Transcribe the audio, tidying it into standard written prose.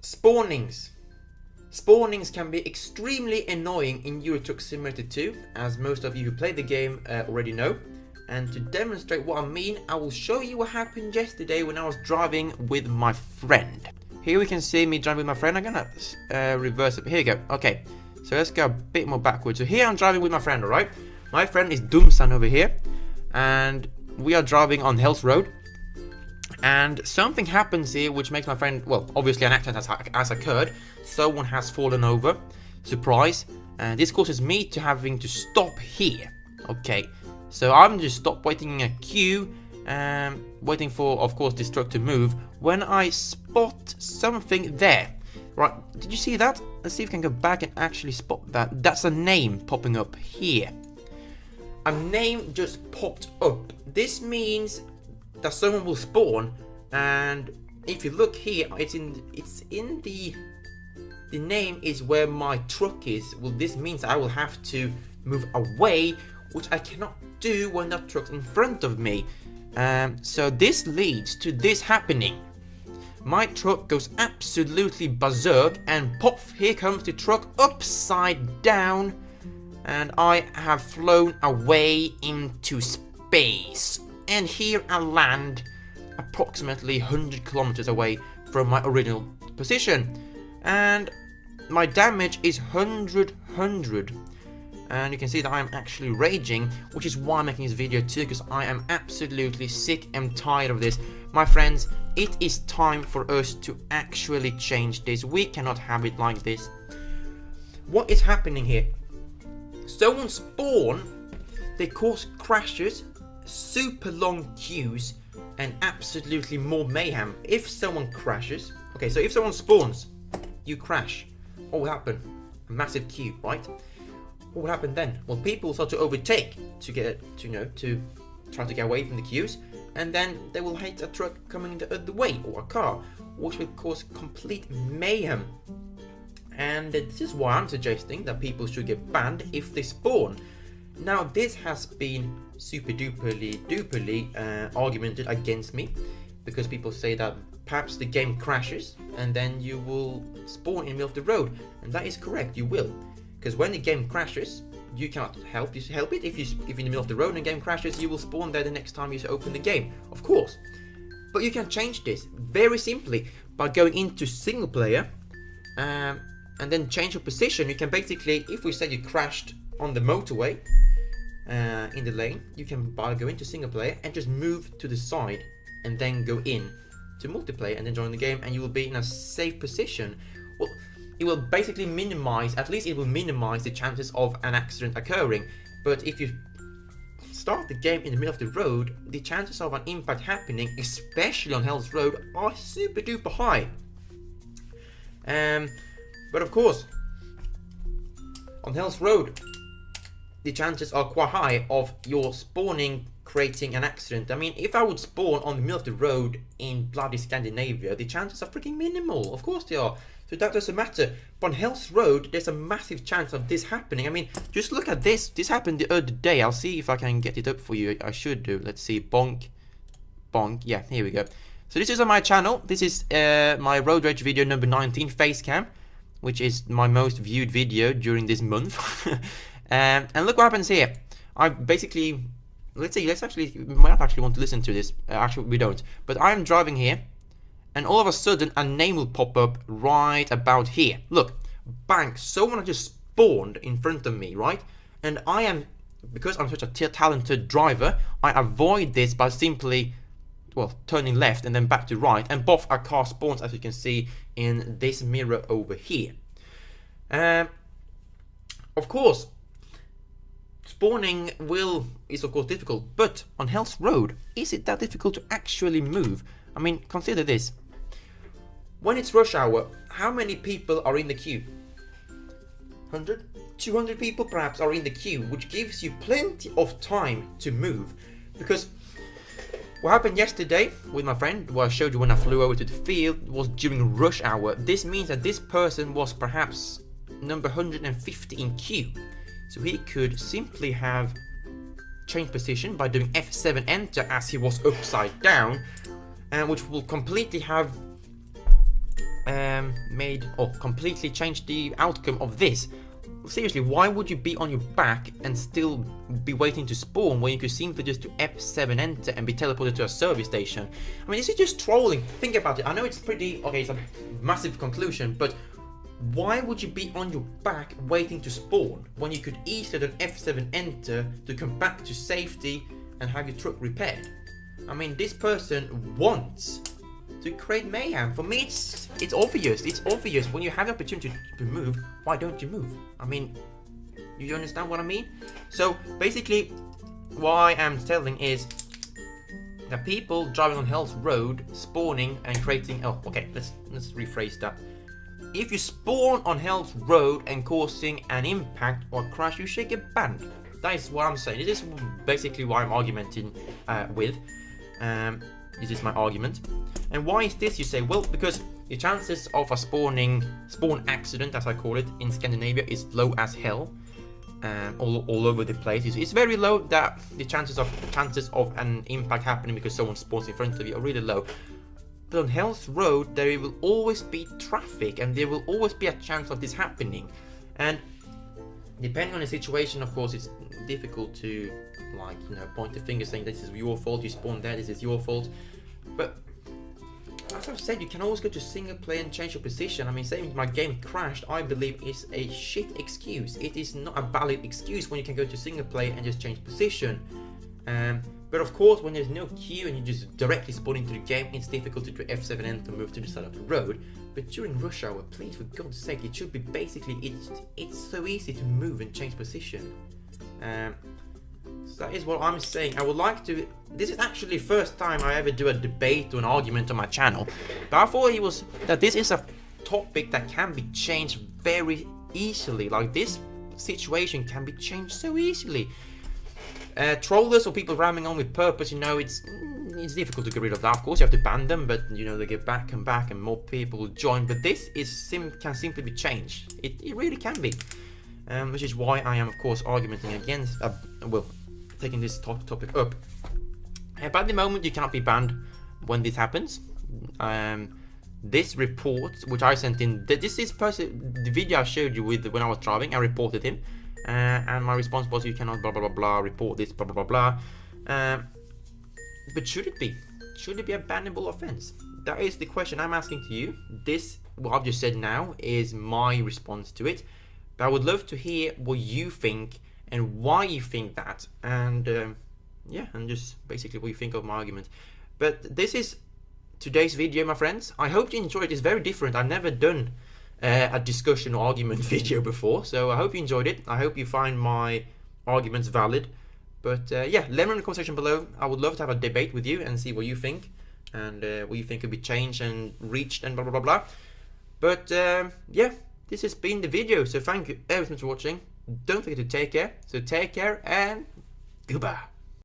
Spawnings. Spawnings can be extremely annoying in Euro Truck Simulator 2, as most of you who play the game already know. And to demonstrate what I mean, I will show you what happened yesterday when I was driving with my friend. Here we can see me driving with my friend. I'm gonna reverse it. Here we go. Okay, so let's go a bit more backwards. So here I'm driving with my friend, alright? My friend is Doomsan over here, and we are driving on Hell's Road. And something happens here which makes my friend, well, obviously an accident has occurred. Someone has fallen over. Surprise. And this causes me to having to stop here. Okay, so I'm just stopped waiting in a queue, waiting for, of course, this truck to move, when I spot something there. Right, did you see that? Let's see if we can go back and actually spot that. That's a name popping up here. A name just popped up. This means that someone will spawn, and if you look here, it's in the name is where my truck is. Well, this means I will have to move away, which I cannot do when that truck's in front of me. So this leads to this happening. My truck goes absolutely berserk, and pop, here comes the truck upside down, and I have flown away into space. And here I land approximately 100 kilometers away from my original position. And my damage is 100. And you can see that I am actually raging, which is why I'm making this video too, because I am absolutely sick and tired of this. My friends, it is time for us to actually change this. We cannot have it like this. What is happening here? Someone spawn, they cause crashes, super long queues, and absolutely more mayhem. If someone crashes, okay, so if someone spawns, you crash, what will happen? A massive queue, right? What will happen then? Well, people start to overtake to get to try to get away from the queues, and then they will hit a truck coming the other way, or a car, which will cause complete mayhem. And this is why I'm suggesting that people should get banned if they spawn. Now, this has been super duperly argumented against me, because people say that perhaps the game crashes and then you will spawn in the middle of the road, and that is correct, you will, because when the game crashes, you cannot help it. If you're in the middle of the road and the game crashes, you will spawn there the next time you open the game, of course. But you can change this very simply by going into single player, and then change your position. You can basically, if we say you crashed on the motorway, in the lane, you can go into single player and just move to the side, and then go in to multiplayer and then join the game, and you will be in a safe position. Well, it will basically minimize, at least it will minimize the chances of an accident occurring. But if you start the game in the middle of the road, the chances of an impact happening, especially on Hell's Road, are super duper high. But of course, on Hell's Road, the chances are quite high of your spawning creating an accident. I mean, if I would spawn on the middle of the road in bloody Scandinavia, the chances are freaking minimal. Of course they are. So that doesn't matter. But on Hell's Road, there's a massive chance of this happening. I mean, just look at this. This happened the other day. I'll see if I can get it up for you. I should do. Let's see. Bonk. Bonk. Yeah, here we go. So this is on my channel. This is my road rage video number 19, face cam, which is my most viewed video during this month. And look what happens here. I basically, we might actually want to listen to this. Actually, we don't. But I'm driving here, and all of a sudden, a name will pop up right about here. Look, bang, someone just spawned in front of me, right? And I am, because I'm such a talented driver, I avoid this by simply, well, turning left and then back to right, and both our car spawns, as you can see in this mirror over here. Of course, spawning is of course difficult, but on Hell's Road, is it that difficult to actually move? I mean, consider this. When it's rush hour, how many people are in the queue? 100? 200 people perhaps are in the queue, which gives you plenty of time to move. Because what happened yesterday with my friend, what I showed you when I flew over to the field, was during rush hour. This means that this person was perhaps number 150 in queue. So he could simply have changed position by doing F7 enter as he was upside down, and which will completely have made or completely changed the outcome of this. Seriously, why would you be on your back and still be waiting to spawn when you could simply just do F7 enter and be teleported to a service station? I mean, this is just trolling. Think about it. I know it's pretty, okay, it's a massive conclusion, but why would you be on your back waiting to spawn when you could easily do F7 enter to come back to safety and have your truck repaired? I mean, this person wants to create mayhem. For me, it's obvious. It's obvious. When you have the opportunity to move, why don't you move? I mean, you understand what I mean? So basically, what I am telling is that people driving on Hell's Road, spawning and creating. Oh, okay. Let's rephrase that. If you spawn on Hell's Road and causing an impact or crash, you should get banned. That is what I'm saying. This is basically what I'm argumenting with. This is my argument. And why is this, you say? Well, because the chances of a spawn accident, as I call it, in Scandinavia is low as hell. All over the place. It's very low that the chances of an impact happening because someone spawns in front of you are really low. But on Hell's Road, there will always be traffic and there will always be a chance of this happening. And depending on the situation, of course, it's difficult to, like, you know, point the finger saying this is your fault, you spawned there, this is your fault. But as I've said, you can always go to single player and change your position. I mean, saying my game crashed, I believe, is a shit excuse. It is not a valid excuse when you can go to single player and just change position. But of course, when there's no queue and you just directly spawn into the game, it's difficult to do F7 enter to move to the side of the road. But during rush hour, please, for God's sake, it should be basically, it's so easy to move and change position. So that is what I'm saying. I would like to, this is actually the first time I ever do a debate or an argument on my channel. But I thought that this is a topic that can be changed very easily. Like, this situation can be changed so easily. Trollers or people ramming on with purpose, you know, it's difficult to get rid of that. Of course, you have to ban them, but you know, they get back and more people will join. But this can simply be changed. It really can be, which is why I am, of course, arguing against, taking this topic up. But at the moment, you cannot be banned when this happens. This report, which I sent in, this is the video I showed you with when I was driving. I reported him. And my response was, you cannot blah blah blah blah report this blah blah blah blah. But should it be a bannable offense? That is the question I'm asking to you. This, what I've just said now, is my response to it. But I would love to hear what you think and why you think that, and yeah, and just basically what you think of my argument. But this is today's video, my friends. I hope you enjoyed it. It's very different. I've never done a discussion or argument video before, so I hope you enjoyed it. I hope you find my arguments valid. But yeah, let me know in the comment section below. I would love to have a debate with you and see what you think, and what you think could be changed and reached and blah blah blah blah. But yeah, this has been the video, so thank you everyone for watching. Don't forget to take care, so take care and goodbye.